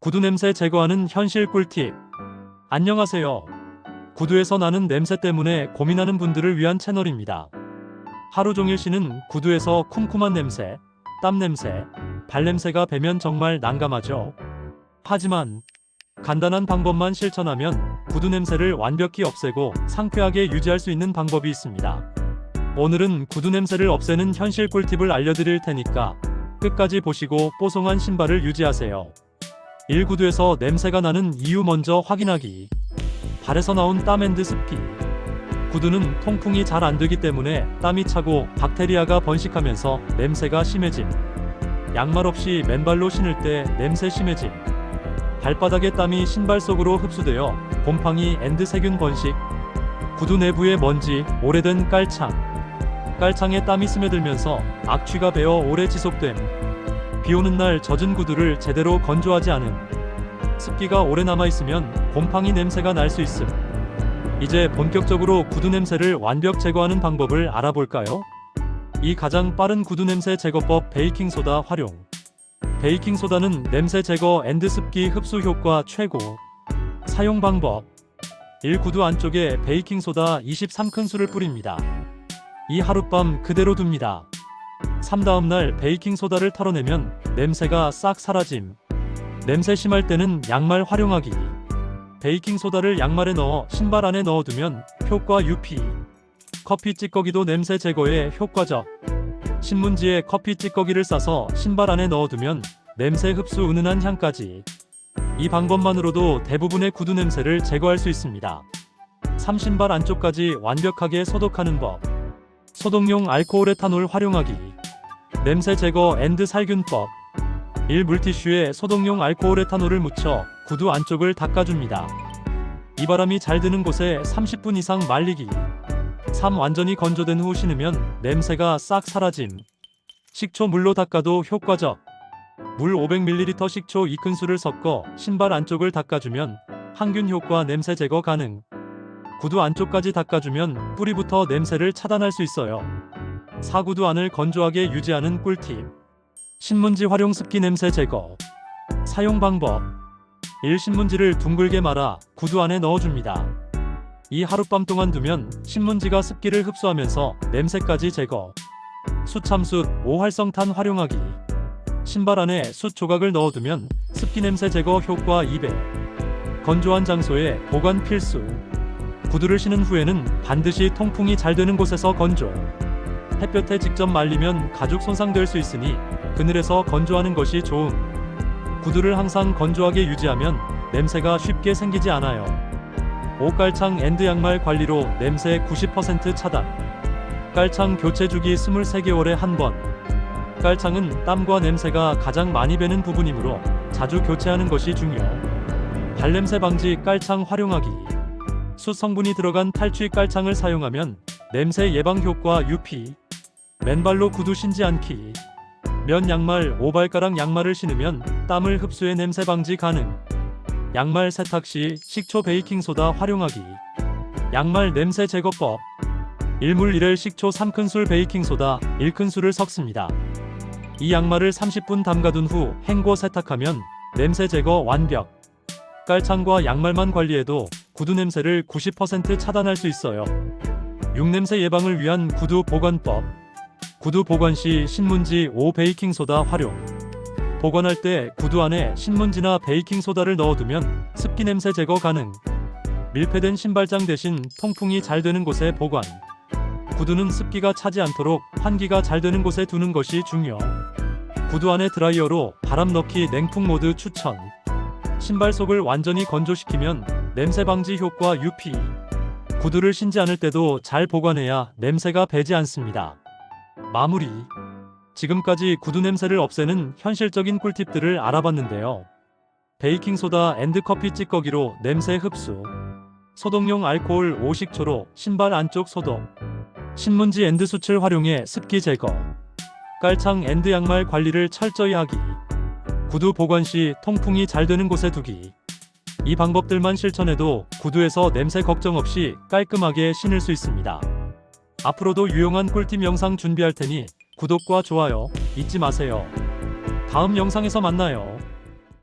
구두 냄새 제거하는 현실 꿀팁. 안녕하세요. 구두에서 나는 냄새 때문에 고민하는 분들을 위한 채널입니다. 하루 종일 쉬는 구두에서 쿰쿰한 냄새, 땀 냄새, 발냄새가 배면 정말 난감하죠. 하지만 간단한 방법만 실천하면 구두 냄새를 완벽히 없애고 상쾌하게 유지할 수 있는 방법이 있습니다. 오늘은 구두 냄새를 없애는 현실 꿀팁을 알려드릴 테니까 끝까지 보시고 뽀송한 신발을 유지하세요. 1. 구두에서 냄새가 나는 이유 먼저 확인하기. 발에서 나온 땀 앤 습기. 구두는 통풍이 잘 안되기 때문에 땀이 차고 박테리아가 번식하면서 냄새가 심해짐. 양말 없이 맨발로 신을 때 냄새 심해짐. 발바닥의 땀이 신발 속으로 흡수되어 곰팡이 앤 세균 번식. 구두 내부의 먼지, 오래된 깔창. 깔창에 땀이 스며들면서 악취가 배어 오래 지속됨. 비오는 날 젖은 구두를 제대로 건조하지 않음. 습기가 오래 남아있으면 곰팡이 냄새가 날 수 있음. 이제 본격적으로 구두 냄새를 완벽 제거하는 방법을 알아볼까요? 이 가장 빠른 구두 냄새 제거법 베이킹소다 활용. 베이킹소다는 냄새 제거 앤 습기 흡수 효과 최고. 사용 방법. 1. 구두 안쪽에 베이킹소다 23큰술을 뿌립니다. 이 하룻밤 그대로 둡니다. 3. 다음날 베이킹소다를 털어내면 냄새가 싹 사라짐. 냄새 심할 때는 양말 활용하기. 베이킹소다를 양말에 넣어 신발 안에 넣어두면 효과 유피. 커피 찌꺼기도 냄새 제거에 효과적. 신문지에 커피 찌꺼기를 싸서 신발 안에 넣어두면 냄새 흡수 은은한 향까지. 이 방법만으로도 대부분의 구두 냄새를 제거할 수 있습니다. 3. 신발 안쪽까지 완벽하게 소독하는 법. 소독용 알코올 에탄올 활용하기. 냄새 제거 앤 살균법. 1. 물티슈에 소독용 알코올 에탄올을 묻혀 구두 안쪽을 닦아줍니다. 이바람이 잘 드는 곳에 30분 이상 말리기. 3. 완전히 건조된 후 신으면 냄새가 싹 사라짐. 식초 물로 닦아도 효과적. 물 500ml 식초 2큰술을 섞어 신발 안쪽을 닦아주면 항균 효과 냄새 제거 가능. 구두 안쪽까지 닦아주면 뿌리부터 냄새를 차단할 수 있어요. 4. 구두 안을 건조하게 유지하는 꿀팁. 신문지 활용 습기 냄새 제거. 사용 방법. 1. 신문지를 둥글게 말아 구두 안에 넣어줍니다. 이 하룻밤 동안 두면 신문지가 습기를 흡수하면서 냄새까지 제거. 숯참숯 5활성탄 활용하기. 신발 안에 숯 조각을 넣어두면 습기 냄새 제거 효과 2배. 건조한 장소에 보관 필수. 구두를 신은 후에는 반드시 통풍이 잘 되는 곳에서 건조. 햇볕에 직접 말리면 가죽 손상될 수 있으니 그늘에서 건조하는 것이 좋음. 구두를 항상 건조하게 유지하면 냄새가 쉽게 생기지 않아요. 5. 깔창 앤 양말 관리로 냄새 90% 차단. 깔창 교체 주기 23개월에 한 번. 깔창은 땀과 냄새가 가장 많이 배는 부분이므로 자주 교체하는 것이 중요. 발냄새 방지 깔창 활용하기. 숯 성분이 들어간 탈취 깔창을 사용하면 냄새 예방 효과 유피. 맨발로 구두 신지 않기. 면 양말 5발가락 양말을 신으면 땀을 흡수해 냄새 방지 가능. 양말 세탁 시 식초 베이킹소다 활용하기. 양말 냄새 제거법. 1물 1엘 식초 3큰술 베이킹소다 1큰술을 섞습니다. 이 양말을 30분 담가둔 후 헹궈 세탁하면 냄새 제거 완벽. 깔창과 양말만 관리해도 구두 냄새를 90% 차단할 수 있어요. 6. 냄새 예방을 위한 구두 보관법. 구두 보관 시 신문지 5 베이킹소다 활용. 보관할 때 구두 안에 신문지나 베이킹소다를 넣어두면 습기 냄새 제거 가능. 밀폐된 신발장 대신 통풍이 잘 되는 곳에 보관. 구두는 습기가 차지 않도록 환기가 잘 되는 곳에 두는 것이 중요. 구두 안에 드라이어로 바람 넣기 냉풍 모드 추천. 신발 속을 완전히 건조시키면 냄새 방지 효과 유피. 구두를 신지 않을 때도 잘 보관해야 냄새가 배지 않습니다. 마무리. 지금까지 구두 냄새를 없애는 현실적인 꿀팁들을 알아봤는데요. 베이킹소다 앤 커피 찌꺼기로 냄새 흡수. 소독용 알코올 5식초로 신발 안쪽 소독. 신문지 앤 숯을 활용해 습기 제거. 깔창 앤 양말 관리를 철저히 하기. 구두 보관 시 통풍이 잘 되는 곳에 두기. 이 방법들만 실천해도 구두에서 냄새 걱정 없이 깔끔하게 신을 수 있습니다. 앞으로도 유용한 꿀팁 영상 준비할 테니 구독과 좋아요 잊지 마세요. 다음 영상에서 만나요.